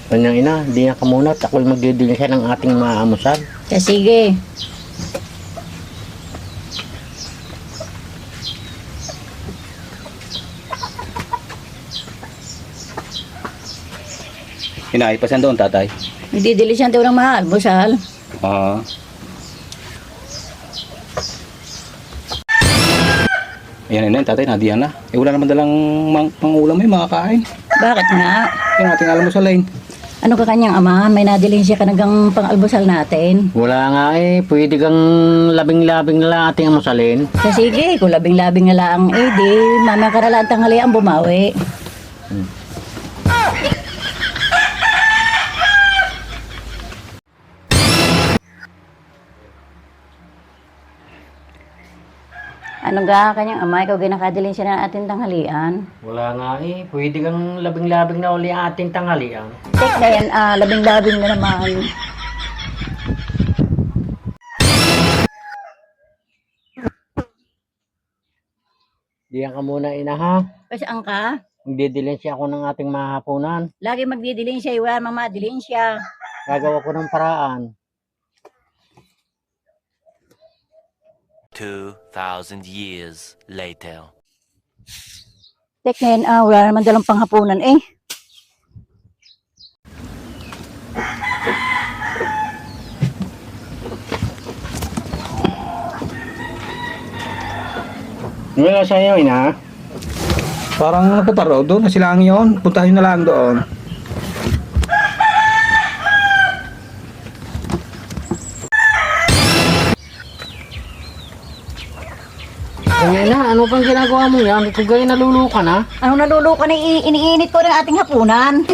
Kanyang ina, di na ka muna at ako'y magdidilinsya ng ating maamusan. Sige. Hinaipasan doon, tatay. Nagdidilisyan tayo ng mahal, busal. Ah. Ayan na yun, tatay, nadiyan na. Eh, wala naman dalang pangulam may makakain. Bakit nga? Yung ating alam mo sa line. Ano ka kanyang ama? May nadilisya ka nagang pang-albusal natin. Wala nga eh, pwede kang labing-labing na lang ating amusalin. Sige, kung labing-labing na lang, di mamaya ka na lang tanghalian bumawi. Ano ga kanyang ama? Ikaw ginakadilin siya ng ating tanghalian. Wala nga eh, pwede kang labing-labing na uli ating tanghalian. Tek na yan, labing-labing na naman. Diyan ka muna ina ha. Pasaan ka? Magdidilinsya ako ng ating mahapunan. Lagi magdidilin siya, wala mamadilin siya. Gagawa ko ng paraan. 2,000 years later. Tek na yan, wala naman dalang panghapunan eh. Wala sa iyo ina. Parang napunta raw doon, nasilang yun. Puntahin na lang doon. Kanya na, ano bang ginagawa mo yan? Ito gaya naluluka na. Anong nalulukan na iniinit ko ng ating hapunan?